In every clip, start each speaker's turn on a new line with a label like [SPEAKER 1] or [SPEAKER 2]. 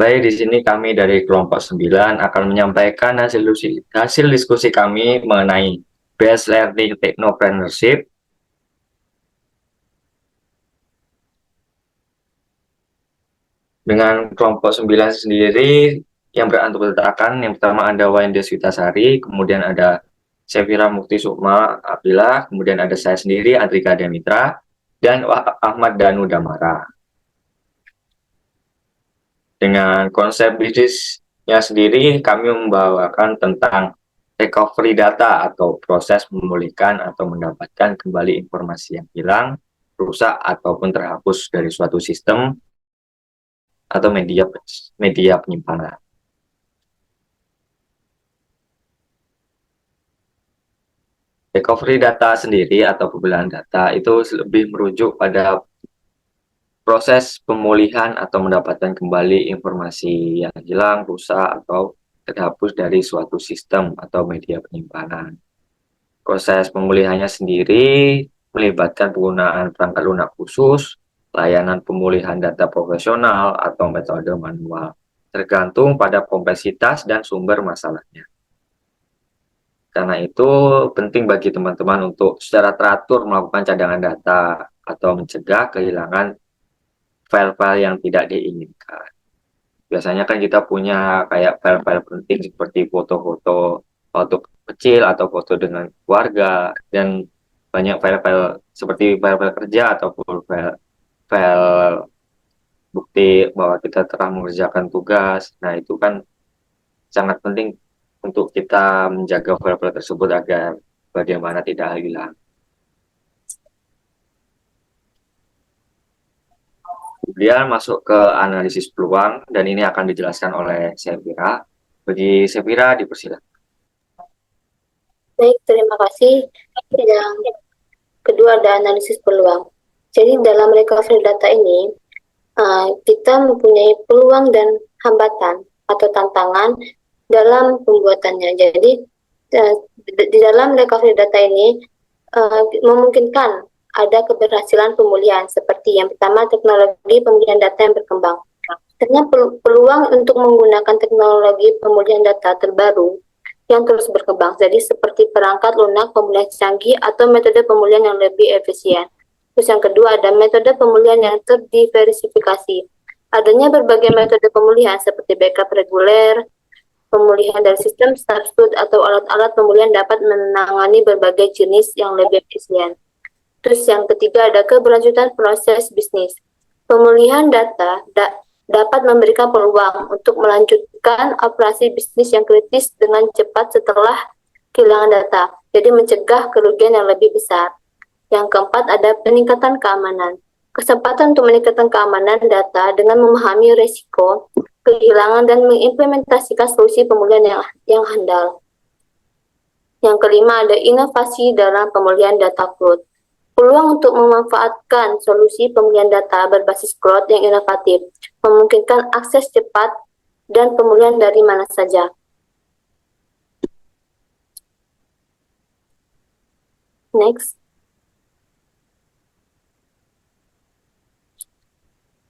[SPEAKER 1] Baik, di sini kami dari kelompok 9 akan menyampaikan hasil diskusi kami mengenai Best Learning Technopreneurship dengan kelompok 9 sendiri yang beranggotkan. Yang pertama ada Wayan Deswitasari, kemudian ada Sefira Mukti Sukma Abdillah, kemudian ada saya sendiri Andrika Demitra, dan Ahmad Danu Damara. Dengan konsep bisnisnya sendiri, kami membawakan tentang recovery data atau proses memulihkan atau mendapatkan kembali informasi yang hilang, rusak, ataupun terhapus dari suatu sistem atau media penyimpanan. Recovery data sendiri atau pembelahan data itu lebih merujuk pada proses pemulihan atau mendapatkan kembali informasi yang hilang, rusak, atau terhapus dari suatu sistem atau media penyimpanan. Proses pemulihannya sendiri melibatkan penggunaan perangkat lunak khusus, layanan pemulihan data profesional, atau metode manual, tergantung pada kompleksitas dan sumber masalahnya. Karena itu penting bagi teman-teman untuk secara teratur melakukan cadangan data atau mencegah kehilangan file-file yang tidak diinginkan. Biasanya kan kita punya kayak file-file penting seperti foto-foto kecil atau foto dengan keluarga, dan banyak file-file seperti file-file kerja ataupun file bukti bahwa kita telah mengerjakan tugas. Nah, itu kan sangat penting untuk kita menjaga file-file tersebut agar bagaimana tidak hilang. Kemudian masuk ke analisis peluang, dan ini akan dijelaskan oleh Sefira. Bagi Sefira, dipersilakan.
[SPEAKER 2] Baik, terima kasih. Yang kedua ada analisis peluang. Jadi dalam recovery data ini, kita mempunyai peluang dan hambatan atau tantangan dalam pembuatannya. Jadi di dalam recovery data ini memungkinkan ada keberhasilan pemulihan seperti yang pertama teknologi pemulihan data yang berkembang. Karena peluang untuk menggunakan teknologi pemulihan data terbaru yang terus berkembang. Jadi seperti perangkat lunak pemulihan canggih atau metode pemulihan yang lebih efisien. Terus yang kedua ada metode pemulihan yang terdiversifikasi. Adanya berbagai metode pemulihan seperti backup reguler, pemulihan dari sistem substitute atau alat-alat pemulihan dapat menangani berbagai jenis yang lebih efisien. Terus yang ketiga ada keberlanjutan proses bisnis. Pemulihan data dapat memberikan peluang untuk melanjutkan operasi bisnis yang kritis dengan cepat setelah kehilangan data. Jadi mencegah kerugian yang lebih besar. Yang keempat ada peningkatan keamanan. Kesempatan untuk meningkatkan keamanan data dengan memahami risiko kehilangan dan mengimplementasikan solusi pemulihan yang handal. Yang kelima ada inovasi dalam pemulihan data cloud. Peluang untuk memanfaatkan solusi pemulihan data berbasis cloud yang inovatif memungkinkan akses cepat dan pemulihan dari mana saja. Next.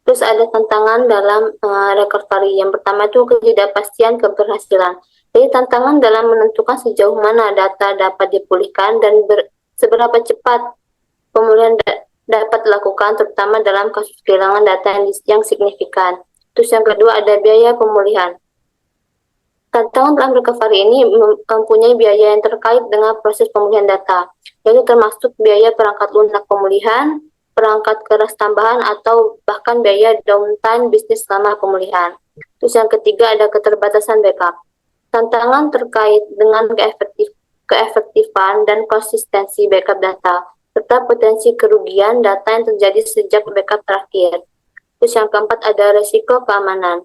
[SPEAKER 2] Terus ada tantangan dalam recovery. Yang pertama itu ketidakpastian keberhasilan. Jadi tantangan dalam menentukan sejauh mana data dapat dipulihkan dan seberapa cepat pemulihan dapat dilakukan, terutama dalam kasus kehilangan data yang signifikan. Terus yang kedua ada biaya pemulihan. Tantangan dalam recovery ini mempunyai biaya yang terkait dengan proses pemulihan data, yaitu termasuk biaya perangkat lunak pemulihan, perangkat keras tambahan, atau bahkan biaya downtime bisnis selama pemulihan. Terus yang ketiga ada keterbatasan backup. Tantangan terkait dengan keefektifan dan konsistensi backup data, serta potensi kerugian data yang terjadi sejak backup terakhir. Terus yang keempat ada risiko keamanan.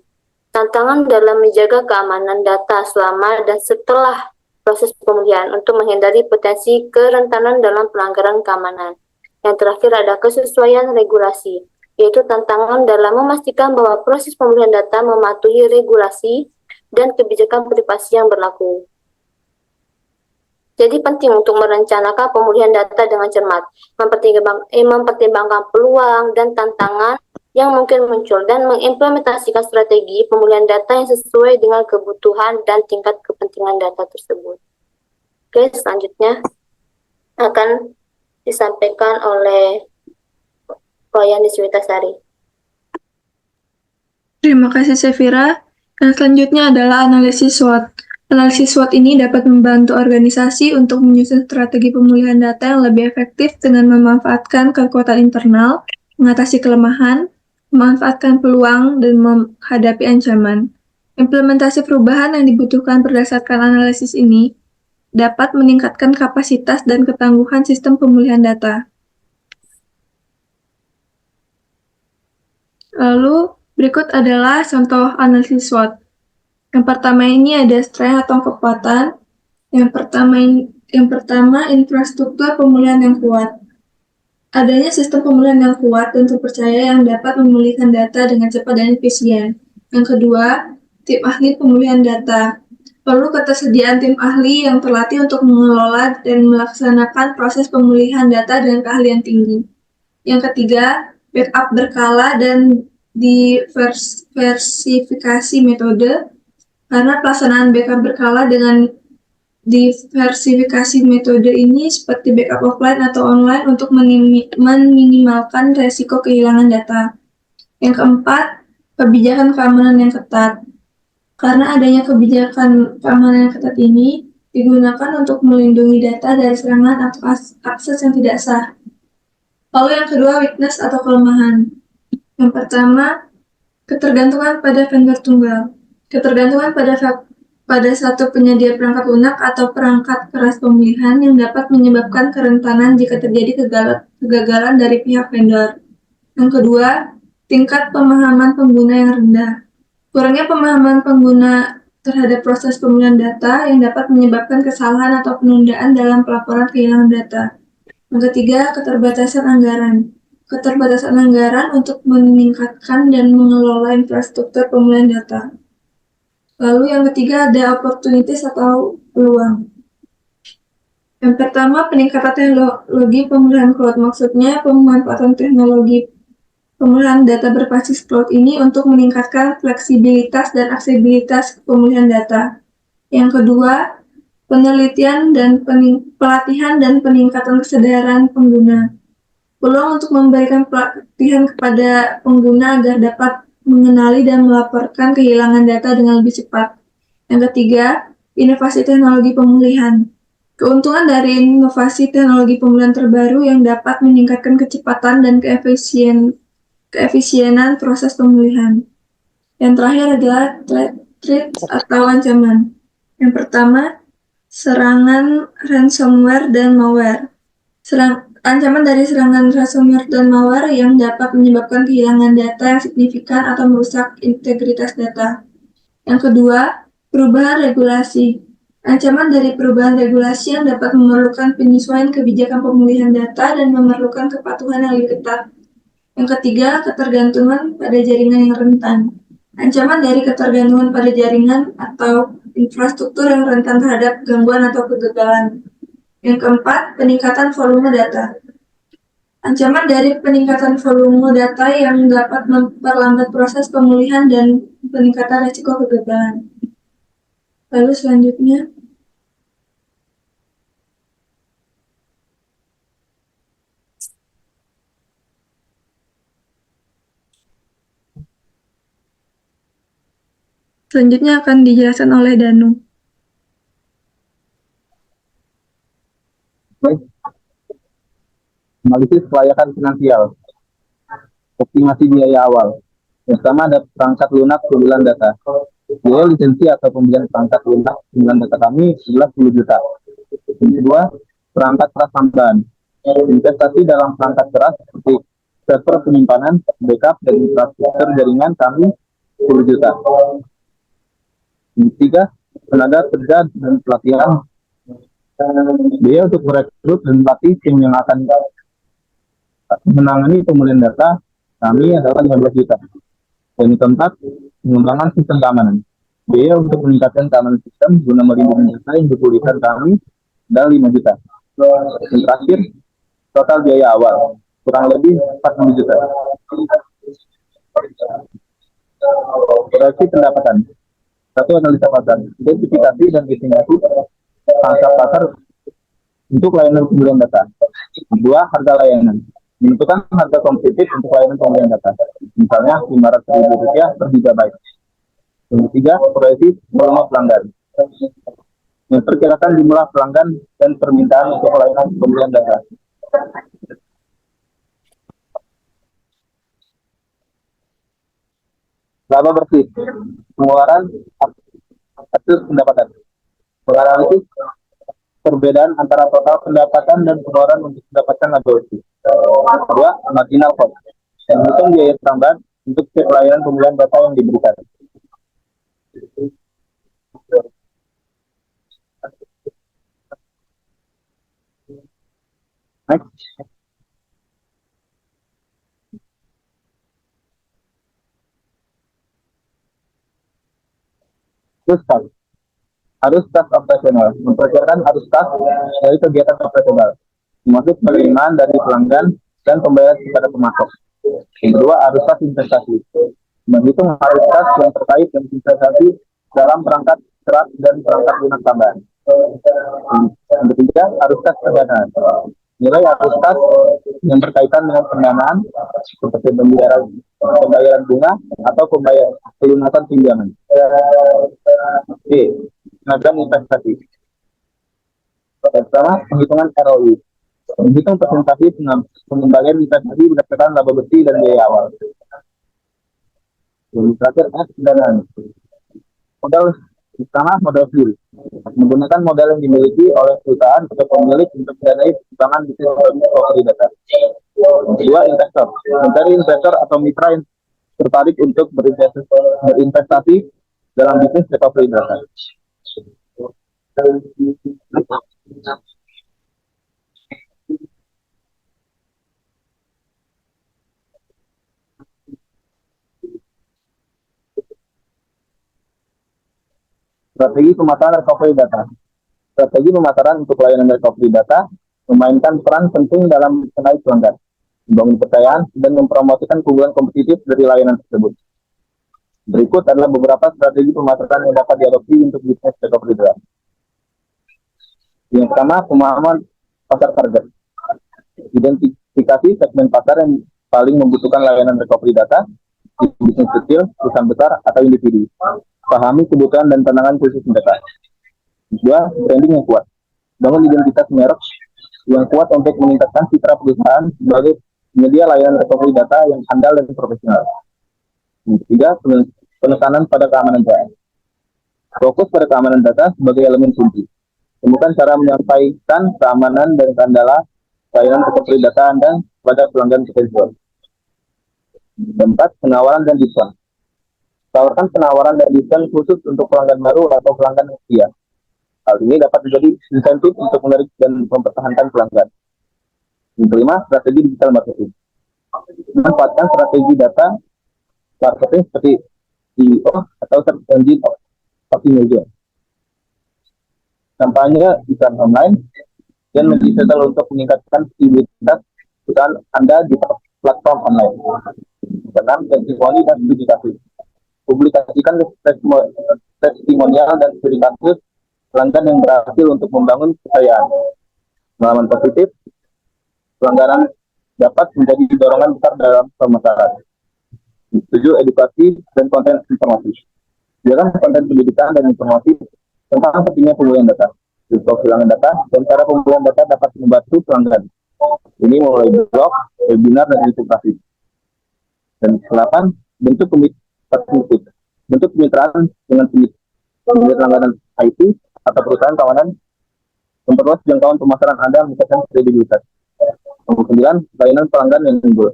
[SPEAKER 2] Tantangan dalam menjaga keamanan data selama dan setelah proses pemulihan untuk menghindari potensi kerentanan dalam pelanggaran keamanan. Yang terakhir ada kesesuaian regulasi, yaitu tantangan dalam memastikan bahwa proses pemulihan data mematuhi regulasi dan kebijakan privasi yang berlaku. Jadi penting untuk merencanakan pemulihan data dengan cermat, mempertimbangkan peluang dan tantangan yang mungkin muncul dan mengimplementasikan strategi pemulihan data yang sesuai dengan kebutuhan dan tingkat kepentingan data tersebut. Oke, selanjutnya akan disampaikan oleh Wayan Sari.
[SPEAKER 3] Terima kasih Sefira. Yang selanjutnya adalah analisis SWOT. Analisis SWOT ini dapat membantu organisasi untuk menyusun strategi pemulihan data yang lebih efektif dengan memanfaatkan kekuatan internal, mengatasi kelemahan, memanfaatkan peluang, dan menghadapi ancaman. Implementasi perubahan yang dibutuhkan berdasarkan analisis ini dapat meningkatkan kapasitas dan ketangguhan sistem pemulihan data. Lalu, berikut adalah contoh analisis SWOT. Yang pertama ini ada strength atau kekuatan. Yang pertama infrastruktur pemulihan yang kuat. Adanya sistem pemulihan yang kuat dan terpercaya yang dapat memulihkan data dengan cepat dan efisien. Yang kedua, tim ahli pemulihan data. Perlu ketersediaan tim ahli yang terlatih untuk mengelola dan melaksanakan proses pemulihan data dengan keahlian tinggi. Yang ketiga, backup berkala dan diversifikasi metode, karena pelaksanaan backup berkala dengan diversifikasi metode ini seperti backup offline atau online untuk meminimalkan resiko kehilangan data. Yang keempat, kebijakan keamanan yang ketat. Karena adanya kebijakan keamanan yang ketat ini digunakan untuk melindungi data dari serangan atau akses yang tidak sah. Lalu yang kedua, weakness atau kelemahan. Yang pertama, ketergantungan pada vendor tunggal. Ketergantungan pada satu penyedia perangkat lunak atau perangkat keras pemulihan yang dapat menyebabkan kerentanan jika terjadi kegagalan dari pihak vendor. Yang kedua, tingkat pemahaman pengguna yang rendah. Kurangnya pemahaman pengguna terhadap proses pemulihan data yang dapat menyebabkan kesalahan atau penundaan dalam pelaporan kehilangan data. Yang ketiga, keterbatasan anggaran. Keterbatasan anggaran untuk meningkatkan dan mengelola infrastruktur pemulihan data. Lalu yang ketiga ada opportunities atau peluang. Yang pertama, peningkatan teknologi pemulihan cloud. Maksudnya pemanfaatan teknologi pemulihan data berbasis cloud ini untuk meningkatkan fleksibilitas dan aksesibilitas pemulihan data. Yang kedua, penelitian dan pelatihan dan peningkatan kesadaran pengguna. Peluang untuk memberikan pelatihan kepada pengguna agar dapat mengenali dan melaporkan kehilangan data dengan lebih cepat. Yang ketiga, inovasi teknologi pemulihan. Keuntungan dari inovasi teknologi pemulihan terbaru yang dapat meningkatkan kecepatan dan keefisienan proses pemulihan. Yang terakhir adalah threats atau ancaman. Yang pertama, serangan ransomware dan malware. Ancaman dari serangan ransomware dan malware yang dapat menyebabkan kehilangan data yang signifikan atau merusak integritas data. Yang kedua, perubahan regulasi. Ancaman dari perubahan regulasi yang dapat memerlukan penyesuaian kebijakan pemulihan data dan memerlukan kepatuhan yang lebih ketat. Yang ketiga, ketergantungan pada jaringan yang rentan. Ancaman dari ketergantungan pada jaringan atau infrastruktur yang rentan terhadap gangguan atau kegagalan. Yang keempat, peningkatan volume data. Ancaman dari peningkatan volume data yang dapat memperlambat proses pemulihan dan peningkatan risiko kegagalan. Lalu selanjutnya, akan dijelaskan oleh Danu.
[SPEAKER 4] Analisis kelayakan finansial, optimasi biaya awal. Yang pertama ada perangkat lunak pembelian data. Biaya lisensi atau pembelian perangkat lunak pembelian data kami adalah 10 juta. Yang kedua, perangkat keras tambahan. Investasi dalam perangkat keras seperti server penyimpanan, backup, dan infrastruktur jaringan kami 10 juta. Yang ketiga, tenaga kerja dan pelatihan. Biaya untuk merekrut dan melatih tim yang akan menangani pemulihan data kami adalah 15 juta. Dan keempat, pengembangan sistem keamanan. Biaya untuk meningkatkan keamanan sistem guna melindungi data yang dipulihkan kami adalah 5 juta. Dan terakhir, total biaya awal kurang lebih 40 juta. Proyeksi pendapatan. Satu, analisa pasar, identifikasi dan estimasi pangsa pasar untuk layanan pembelian data. Dua, harga layanan, menentukan harga kompetitif untuk layanan pembelian data, misalnya Rp500.000 per gigabyte. Yang ketiga, proyeksi volume pelanggan, memperkirakan jumlah pelanggan dan permintaan untuk layanan pembelian data. Laba bersih, pengeluaran hasil pendapatan. Menganalisis perbedaan antara total pendapatan dan pengeluaran untuk mendapatkan laba bersih. Kedua, marginal cost, yang menghitung biaya tambahan untuk setiap layanan pembelian data yang diberikan. Next. Terus arus kas operasional, memperkirakan arus kas dari kegiatan operasional, termasuk penerimaan dari pelanggan dan pembayaran kepada pemasok. Yang kedua, arus kas investasi, menghitung arus kas yang terkait dengan investasi dalam perangkat serat dan perangkat lunak tambahan. Yang ketiga, arus kas pendanaan, nilai arus kas yang berkaitan dengan pendanaan seperti pembayaran bunga atau pelunasan pinjaman. D. Pengadaan investasi. Pertama, penghitungan ROI, menghitung presentasi pengembalian investasi berdasarkan laba bersih dan biaya awal. Yang terakhir, S. Pendanaan. Modal pertama, modal fuel, menggunakan modal yang dimiliki oleh perusahaan atau pemilik untuk mendanai pengembangan bisnis recovery data. Yang kedua, investor, mencari investor atau mitra yang tertarik untuk berinvestasi dalam bisnis recovery data. Strategi pemasaran recovery data. Strategi pemasaran untuk layanan recovery data memainkan peran penting dalam menaik pelanggan, membangun kepercayaan, dan mempromosikan keunggulan kompetitif dari layanan tersebut. Berikut adalah beberapa strategi pemasaran yang dapat diadopsi untuk bisnis recovery data. Yang pertama, pemahaman pasar target. Identifikasi segmen pasar yang paling membutuhkan layanan recovery data, bisnis kecil, perusahaan besar, atau individu. Pahami kebutuhan dan tantangan khusus mereka. Kedua, branding yang kuat. Bangun identitas merek yang kuat untuk meningkatkan citra perusahaan sebagai penyedia layanan recovery data yang handal dan profesional. Yang ketiga, penekanan pada keamanan data. Fokus pada keamanan data sebagai elemen kunci. Temukan cara menyampaikan keamanan dan kendala layanan recovery data Anda kepada pelanggan potensial. Keempat, penawaran dan diskon. Tawarkan penawaran dan diskon khusus untuk pelanggan baru atau pelanggan yang setia. Hal ini dapat menjadi insentif untuk menarik dan mempertahankan pelanggan. Yang kelima, strategi digital marketing. Manfaatkan strategi data marketing seperti SEO atau search engine optimization. Kampanye iklan online dan media sosial untuk meningkatkan visibilitas perusahaan Anda di platform online. Keenam, testimoni dan studi kasus. Publikasikan testimonial dan studi kasus pelanggan yang berhasil untuk membangun kepercayaan. Pengalaman positif, pelanggaran dapat menjadi dorongan besar dalam pemasaran. 7. Edukasi dan konten informasi. Sediakan konten pendidikan dan informasi tentang pentingnya pembelian data, risiko kehilangan data, dan cara pembelian data dapat membantu pelanggan. Ini mulai blog, webinar, dan edukasi. Dan 8. Bentuk kemitraan dengan pemilik langganan IT atau perusahaan kawanan, memperluas jangkauan pemasaran Anda meningkatkan kredibilitas. Nomor 9, pelayanan pelanggan yang unggul.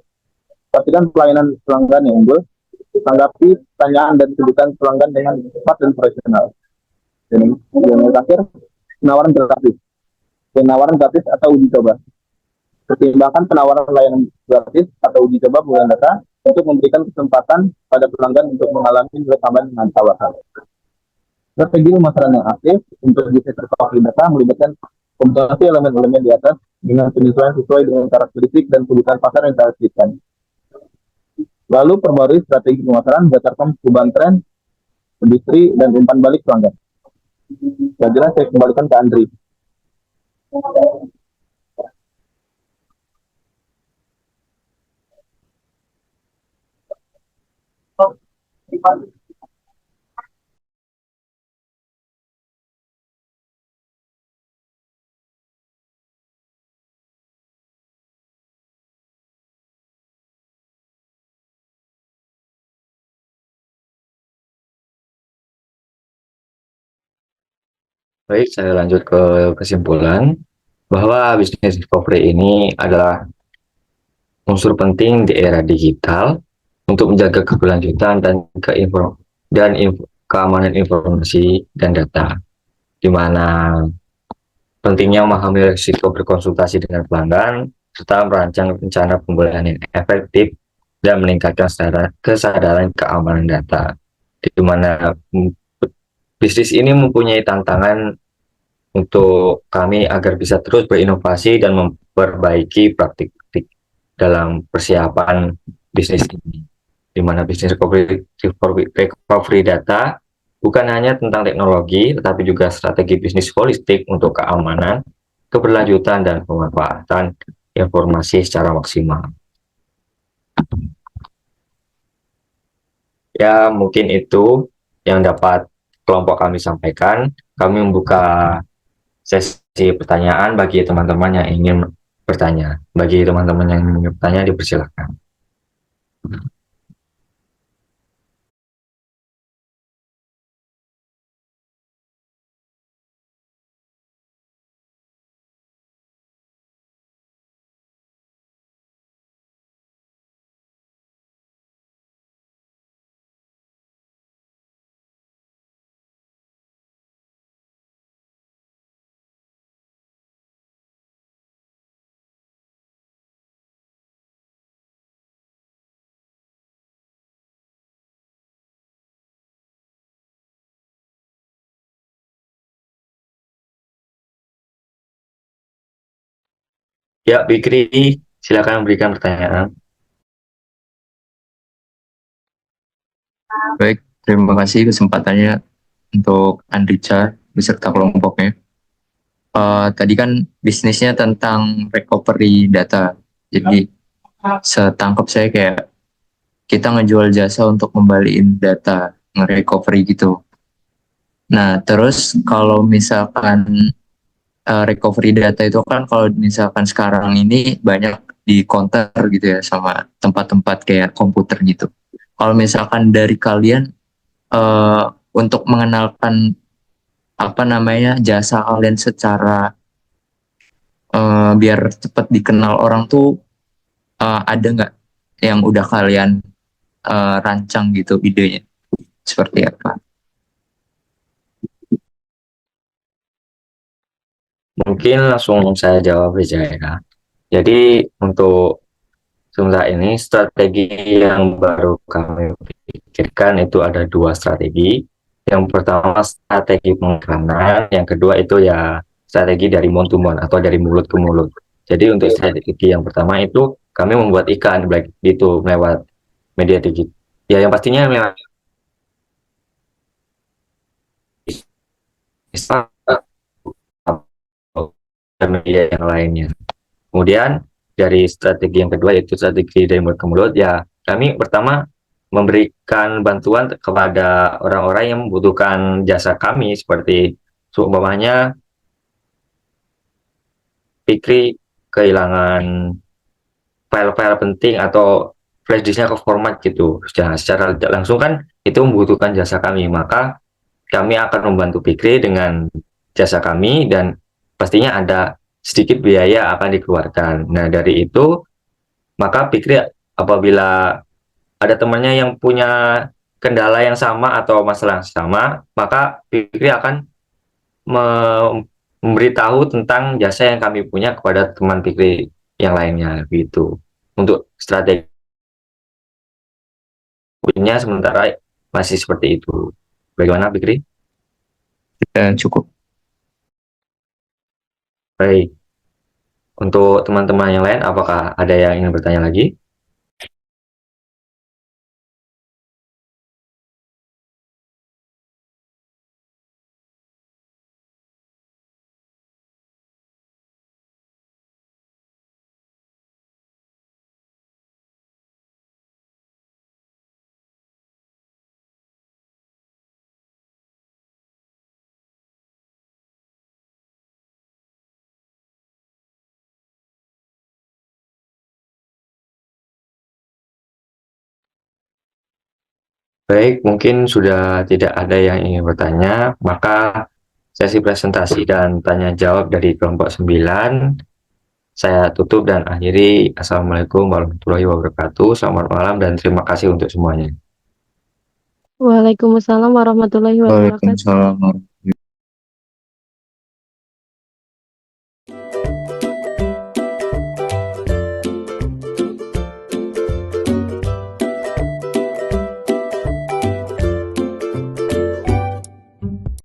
[SPEAKER 4] Pastikan pelayanan pelanggan yang unggul, tanggapi pertanyaan dan kebutuhan pelanggan dengan cepat dan profesional. Dan yang terakhir, penawaran gratis. Penawaran gratis atau uji coba. Pertimbangkan penawaran layanan gratis atau uji coba pembelian data untuk memberikan kesempatan pada pelanggan untuk mengalami nilai tambahan dengan tawaran. Strategi pemasaran yang aktif untuk bisnis recovery data melibatkan kombinasi elemen-elemen di atas dengan penyesuaian sesuai dengan karakteristik dan kebutuhan pasar yang ditargetkan. Lalu perbarui strategi pemasaran berdasarkan perubahan tren, industri, dan umpan balik pelanggan. Selanjutnya saya kembalikan ke Andri.
[SPEAKER 1] Baik, saya lanjut ke kesimpulan bahwa bisnis discovery ini adalah unsur penting di era digital untuk menjaga keberlanjutan dan keamanan informasi dan data, di mana pentingnya memahami risiko berkonsultasi dengan pelanggan serta merancang rencana pembelian yang efektif dan meningkatkan kesadaran keamanan data, di mana bisnis ini mempunyai tantangan untuk kami agar bisa terus berinovasi dan memperbaiki praktik dalam persiapan bisnis ini, di mana bisnis recovery data bukan hanya tentang teknologi, tetapi juga strategi bisnis holistik untuk keamanan, keberlanjutan, dan pemanfaatan informasi secara maksimal. Ya, mungkin itu yang dapat kelompok kami sampaikan. Kami membuka sesi pertanyaan bagi teman-teman yang ingin bertanya. Bagi teman-teman yang ingin bertanya, dipersilakan. Ya, Bikri, silakan berikan pertanyaan.
[SPEAKER 5] Baik, terima kasih kesempatannya untuk Andrica beserta kelompoknya. Tadi kan bisnisnya tentang recovery data. Jadi setangkap saya kayak kita ngejual jasa untuk ngembaliin data, nge-recovery gitu. Nah, terus kalau misalkan recovery data itu kan kalau misalkan sekarang ini banyak di counter gitu ya sama tempat-tempat kayak komputer gitu. Kalau misalkan dari kalian untuk mengenalkan apa namanya jasa kalian secara biar cepat dikenal orang tuh ada nggak yang udah kalian rancang gitu idenya seperti apa?
[SPEAKER 1] Mungkin langsung saya jawab aja ya. Jadi untuk sementara ini strategi yang baru kami pikirkan itu ada dua strategi. Yang pertama strategi pengiklanan, yang kedua itu ya strategi dari mouth to mouth atau dari mulut ke mulut. Jadi untuk strategi yang pertama itu kami membuat iklan baik itu lewat media digital. Ya yang pastinya lewat Instagram dan media yang lainnya. Kemudian dari strategi yang kedua yaitu strategi dari mulut ke mulut, ya kami pertama memberikan bantuan kepada orang-orang yang membutuhkan jasa kami seperti seumpamanya Fikri kehilangan file-file penting atau flash disknya ke format gitu. Secara langsung kan itu membutuhkan jasa kami, maka kami akan membantu Fikri dengan jasa kami dan pastinya ada sedikit biaya akan dikeluarkan. Nah, dari itu maka Fikri apabila ada temannya yang punya kendala yang sama atau masalah yang sama, maka Fikri akan memberitahu tentang jasa yang kami punya kepada teman Fikri yang lainnya gitu. Untuk strateginya sementara masih seperti itu. Bagaimana Fikri?
[SPEAKER 5] Cukup.
[SPEAKER 1] Baik. Untuk teman-teman yang lain, apakah ada yang ingin bertanya lagi? Baik, mungkin sudah tidak ada yang ingin bertanya, maka sesi presentasi dan tanya jawab dari kelompok 9 saya tutup dan akhiri. Assalamualaikum warahmatullahi wabarakatuh. Selamat malam dan terima kasih untuk semuanya.
[SPEAKER 6] Waalaikumsalam warahmatullahi wabarakatuh.
[SPEAKER 5] Waalaikumsalam.